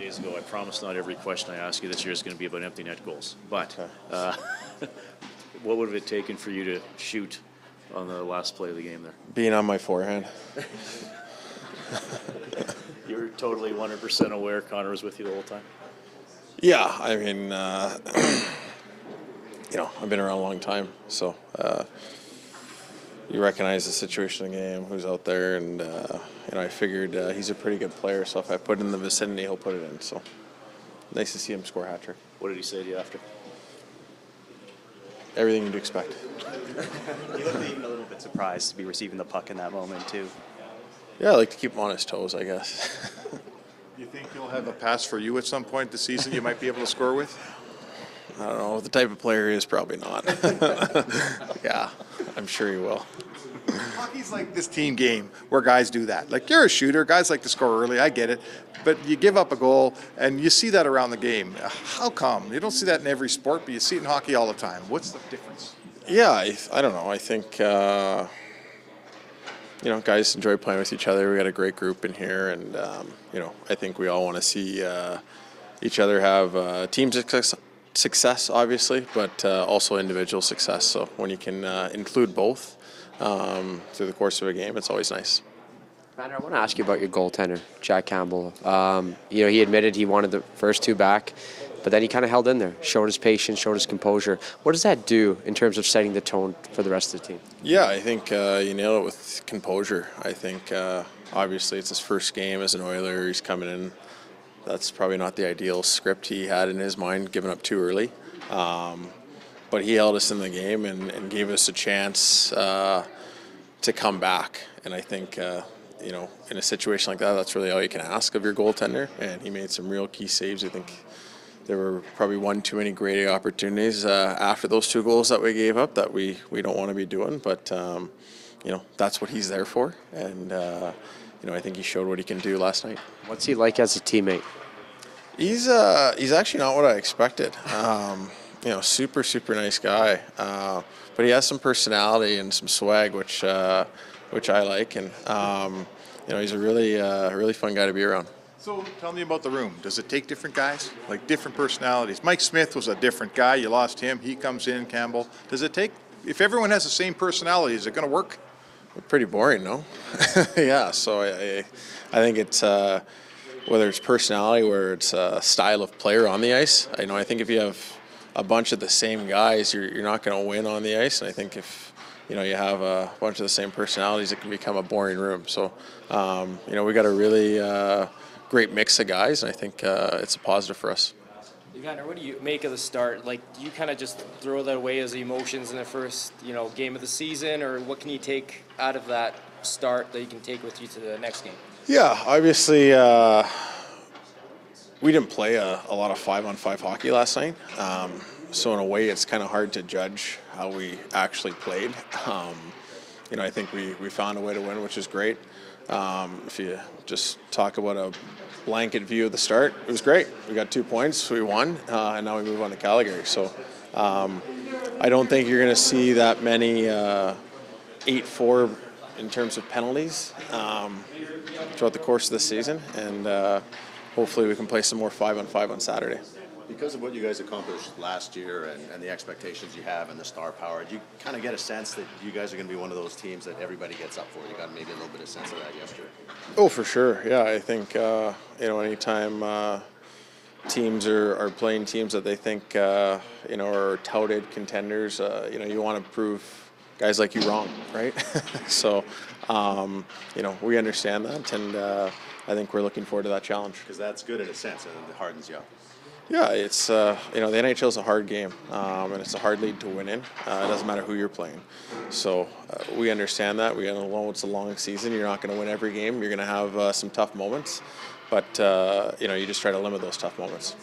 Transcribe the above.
days ago, I promise not every question I ask you this year is going to be about empty net goals. But what would have it taken for you to shoot on the last play of the game there? Being on my forehand. You're totally 100% aware Connor was with you the whole time? Yeah, I mean, I've been around a long time, so you recognize the situation of the game, who's out there, and I figured he's a pretty good player, so if I put it in the vicinity, he'll put it in. So nice to see him score a hat trick. What did he say to you after? Everything you'd expect. He looked even a little bit surprised to be receiving the puck in that moment, too. Yeah, I like to keep him on his toes, I guess. You think he'll have a pass for you at some point this season you might be able to score with? I don't know. The type of player he is, probably not. Yeah, I'm sure he will. Hockey's like this team game where guys do that. Like, you're a shooter. Guys like to score early. I get it. But you give up a goal, and you see that around the game. How come? You don't see that in every sport, but you see it in hockey all the time. What's the difference? Yeah, I don't know. I think, guys enjoy playing with each other. We got a great group in here, and, I think we all want to see each other have team success, obviously, but also individual success. So when you can include both through the course of a game, it's always nice. Evander, I want to ask you about your goaltender, Jack Campbell. He admitted he wanted the first two back, but then he kind of held in there, showed his patience, showed his composure. What does that do in terms of setting the tone for the rest of the team? Yeah, I think you nailed it with composure. I think obviously it's his first game as an Oiler. He's coming in. That's probably not the ideal script he had in his mind, giving up too early. But he held us in the game and gave us a chance to come back. And I think, in a situation like that, that's really all you can ask of your goaltender. And he made some real key saves. I think there were probably one too many great opportunities after those two goals that we gave up that we don't want to be doing. But, that's what he's there for. And, I think he showed what he can do last night. What's he like as a teammate? He's actually not what I expected. Super, super nice guy. But he has some personality and some swag, which I like. And, he's a really fun guy to be around. So tell me about the room. Does it take different guys, like different personalities? Mike Smith was a different guy. You lost him. He comes in, Campbell. Does it take, if everyone has the same personality, is it going to work? Pretty boring, no? Yeah, so I think it's whether it's personality or it's style of player on the ice. I think if you have a bunch of the same guys, you're not going to win on the ice. And I think if you have a bunch of the same personalities, it can become a boring room. So we got a really great mix of guys, and I think it's a positive for us. Evander, what do you make of the start? Like, do you kind of just throw that away as emotions in the first, game of the season, or what can you take out of that start that you can take with you to the next game? Yeah, obviously, we didn't play a lot of 5-on-5 hockey last night, so in a way, it's kind of hard to judge how we actually played. I think we found a way to win, which is great. If you just talk about a blanket view of the start, it was great. We got 2 points, we won, and now we move on to Calgary. So I don't think you're going to see that many 8-4 in terms of penalties throughout the course of the season, and hopefully we can play some more 5-on-5 on Saturday. Because of what you guys accomplished last year and the expectations you have and the star power, do you kind of get a sense that you guys are going to be one of those teams that everybody gets up for? You got maybe a little bit of sense of that yesterday? Oh, for sure. Yeah, I think, anytime teams are playing teams that they think, are touted contenders, you want to prove guys like you wrong, right? So, we understand that, and I think we're looking forward to that challenge. Because that's good in a sense, and it hardens you up. Yeah, it's the NHL is a hard game, and it's a hard league to win in. It doesn't matter who you're playing. So we understand that. We know it's a long season. You're not going to win every game. You're going to have some tough moments, but you just try to limit those tough moments.